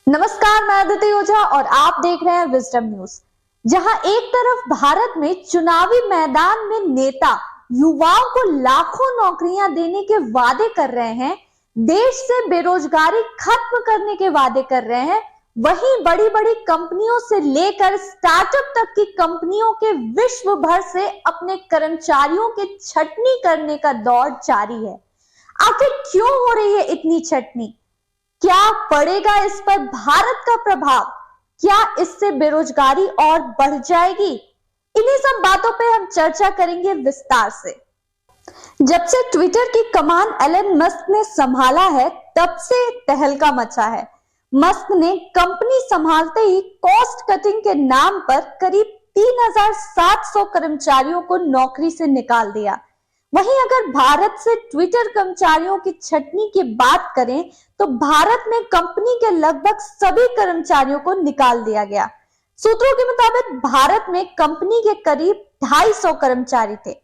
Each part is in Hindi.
नमस्कार, मैं अदिति ओझा और आप देख रहे हैं विजडम न्यूज। जहां एक तरफ भारत में चुनावी मैदान में नेता युवाओं को लाखों नौकरियां देने के वादे कर रहे हैं, देश से बेरोजगारी खत्म करने के वादे कर रहे हैं, वहीं बड़ी बड़ी कंपनियों से लेकर स्टार्टअप तक की कंपनियों के विश्व भर से अपने कर्मचारियों के छटनी करने का दौर जारी है। आखिर क्यों हो रही है इतनी छटनी? क्या पड़ेगा इस पर भारत का प्रभाव? क्या इससे बेरोजगारी और बढ़ जाएगी? इन्हीं सब बातों पे हम चर्चा करेंगे विस्तार से। जब से ट्विटर की कमान एलन मस्क ने संभाला है, तब से तहलका मचा है। मस्क ने कंपनी संभालते ही कॉस्ट कटिंग के नाम पर करीब 3700 कर्मचारियों को नौकरी से निकाल दिया। वहीं अगर भारत से ट्विटर कर्मचारियों की छटनी की बात करें, तो भारत में कंपनी के लगभग सभी कर्मचारियों को निकाल दिया गया। सूत्रों के मुताबिक भारत में कंपनी के करीब 250 कर्मचारी थे।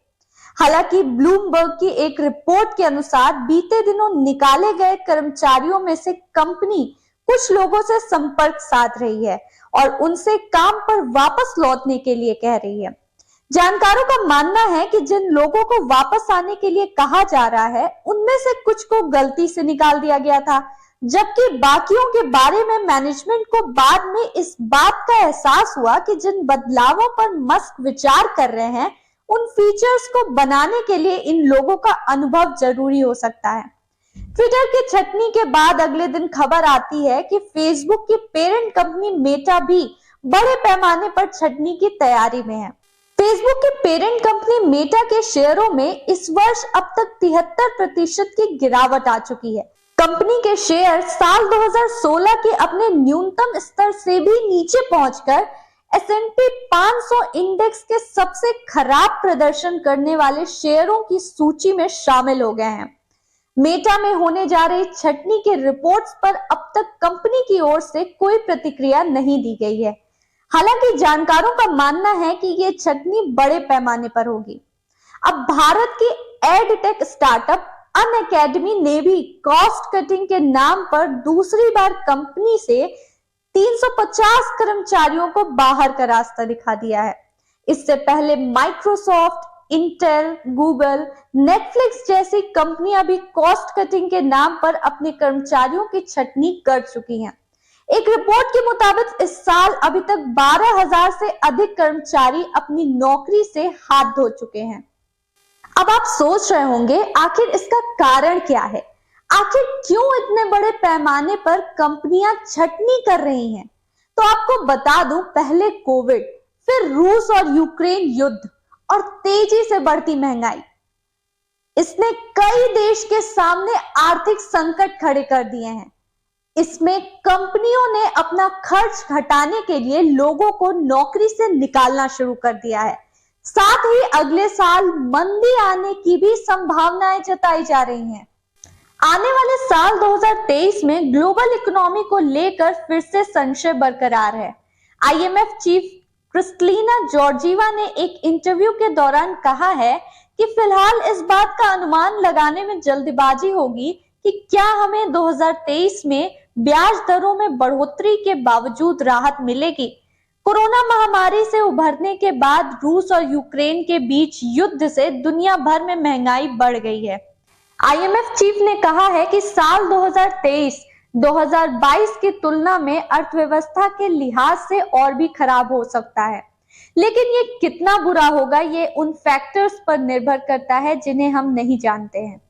हालांकि ब्लूमबर्ग की एक रिपोर्ट के अनुसार बीते दिनों निकाले गए कर्मचारियों में से कंपनी कुछ लोगों से संपर्क साध रही है और उनसे काम पर वापस लौटने के लिए कह रही है। जानकारों का मानना है कि जिन लोगों को वापस आने के लिए कहा जा रहा है, उनमें से कुछ को गलती से निकाल दिया गया था, जबकि बाकियों के बारे में मैनेजमेंट को बाद में इस बात का एहसास हुआ कि जिन बदलावों पर मस्क विचार कर रहे हैं, उन फीचर्स को बनाने के लिए इन लोगों का अनुभव जरूरी हो सकता है। ट्विटर की छटनी के बाद अगले दिन खबर आती है कि फेसबुक की पेरेंट कंपनी मेटा भी बड़े पैमाने पर छटनी की तैयारी में है। फेसबुक की पेरेंट कंपनी मेटा के शेयरों में इस वर्ष अब तक 73% की गिरावट आ चुकी है। कंपनी के शेयर साल 2016 के अपने न्यूनतम स्तर से भी नीचे पहुंचकर S&P 500 इंडेक्स के सबसे खराब प्रदर्शन करने वाले शेयरों की सूची में शामिल हो गए हैं। मेटा में होने जा रही छटनी के रिपोर्ट्स पर अब तक कंपनी की ओर से कोई प्रतिक्रिया नहीं दी गई है। हालांकि जानकारों का मानना है कि ये छटनी बड़े पैमाने पर होगी। अब भारत की एडटेक स्टार्टअप अनअकैडमी ने भी कॉस्ट कटिंग के नाम पर दूसरी बार कंपनी से 350 कर्मचारियों को बाहर का रास्ता दिखा दिया है। इससे पहले माइक्रोसॉफ्ट, इंटेल, गूगल, नेटफ्लिक्स जैसी कंपनियां भी कॉस्ट कटिंग के नाम पर अपने कर्मचारियों की छटनी कर चुकी हैं। एक रिपोर्ट के मुताबिक इस साल अभी तक 12,000 से अधिक कर्मचारी अपनी नौकरी से हाथ धो चुके हैं। अब आप सोच रहे होंगे, आखिर इसका कारण क्या है? आखिर क्यों इतने बड़े पैमाने पर कंपनियां छटनी कर रही हैं? तो आपको बता दूं, पहले कोविड, फिर रूस और यूक्रेन युद्ध और तेजी से बढ़ती महंगाई, इसने कई देश के सामने आर्थिक संकट खड़े कर दिए हैं। इसमें कंपनियों ने अपना खर्च घटाने के लिए लोगों को नौकरी से निकालना शुरू कर दिया है। साथ ही अगले साल मंदी आने की भी संभावनाएं जताई जा रही हैं। आने वाले साल 2023 में ग्लोबल इकोनॉमी को लेकर फिर से संशय बरकरार है। IMF चीफ क्रिस्टलिना जॉर्जीवा ने एक इंटरव्यू के दौरान कहा है कि फिलहाल इस बात का अनुमान लगाने में जल्दबाजी होगी कि क्या हमें 2023 में ब्याज दरों में बढ़ोतरी के बावजूद राहत मिलेगी। कोरोना महामारी से उभरने के बाद रूस और यूक्रेन के बीच युद्ध से दुनिया भर में महंगाई बढ़ गई है। IMF चीफ ने कहा है कि साल 2023-2022 की तुलना में अर्थव्यवस्था के लिहाज से और भी खराब हो सकता है, लेकिन ये कितना बुरा होगा, ये उन फैक्टर्स पर निर्भर करता है जिन्हें हम नहीं जानते हैं।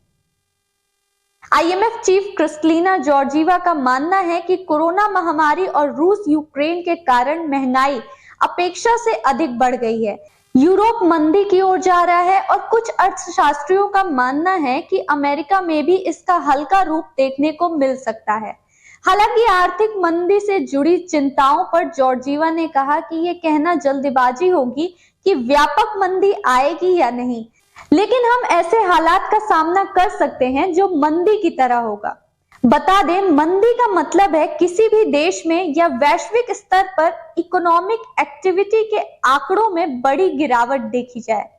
IMF चीफ क्रिस्टलिना जॉर्जीवा का मानना है कि कोरोना महामारी और रूस यूक्रेन के कारण महंगाई अपेक्षा से अधिक बढ़ गई है। यूरोप मंदी की ओर जा रहा है और कुछ अर्थशास्त्रियों का मानना है कि अमेरिका में भी इसका हल्का रूप देखने को मिल सकता है। हालांकि आर्थिक मंदी से जुड़ी चिंताओं पर जॉर्जीवा ने कहा कि यह कहना जल्दबाजी होगी कि व्यापक मंदी आएगी या नहीं, लेकिन हम ऐसे हालात का सामना कर सकते हैं जो मंदी की तरह होगा। बता दें, मंदी का मतलब है किसी भी देश में या वैश्विक स्तर पर इकोनॉमिक एक्टिविटी के आंकड़ों में बड़ी गिरावट देखी जाए।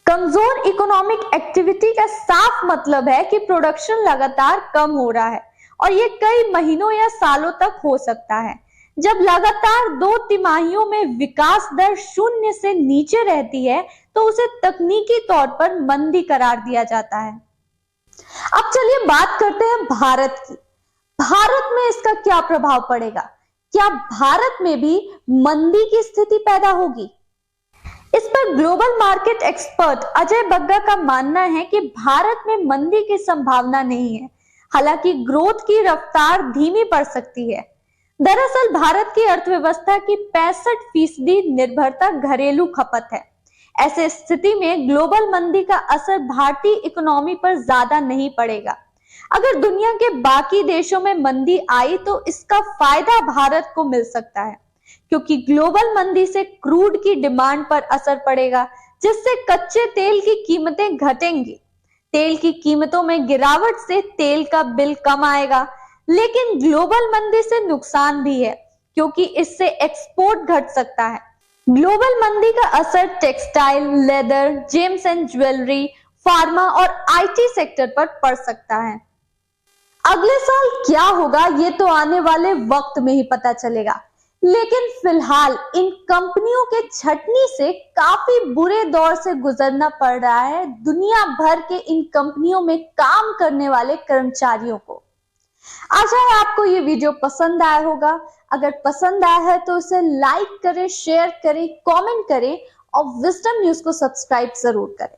कमजोर इकोनॉमिक एक्टिविटी का साफ मतलब है कि प्रोडक्शन लगातार कम हो रहा है और ये कई महीनों या सालों तक हो सकता है। जब लगातार 2 तिमाहियों में विकास दर 0 से नीचे रहती है तो उसे तकनीकी तौर पर मंदी करार दिया जाता है। अब चलिए बात करते हैं भारत की। भारत में इसका क्या प्रभाव पड़ेगा? क्या भारत में भी मंदी की स्थिति पैदा होगी? इस पर global market expert Ajay Bagga का मानना है कि भारत में मंदी की संभावना नहीं है, हालांकि ग्रोथ की रफ्तार धीमी पड़ सकती है। दरअसल भारत की अर्थव्यवस्था की 65% निर्भरता घरेलू खपत है। ऐसे स्थिति में ग्लोबल मंदी का असर भारतीय इकोनॉमी पर ज्यादा नहीं पड़ेगा। अगर दुनिया के बाकी देशों में मंदी आई तो इसका फायदा भारत को मिल सकता है, क्योंकि ग्लोबल मंदी से क्रूड की डिमांड पर असर पड़ेगा, जिससे कच्चे तेल की कीमतें घटेंगी। तेल की कीमतों में गिरावट से तेल का बिल कम आएगा, लेकिन ग्लोबल मंदी से नुकसान भी है, क्योंकि इससे एक्सपोर्ट घट सकता है। ग्लोबल मंदी का असर textile, leather, James and jewellery, pharma और आईटी सेक्टर पर पड़ सकता है। अगले साल क्या होगा ये तो आने वाले वक्त में ही पता चलेगा, लेकिन फिलहाल इन कंपनियों के छटनी से काफी बुरे दौर से गुजरना पड़ रहा है दुनिया भर के इन कंपनियों में काम करने वाले कर्मचारियों को। आशा है आपको ये वीडियो पसंद आया होगा। अगर पसंद आया है तो इसे लाइक करें, शेयर करें, कमेंट करें और विजडम न्यूज को सब्सक्राइब जरूर करें।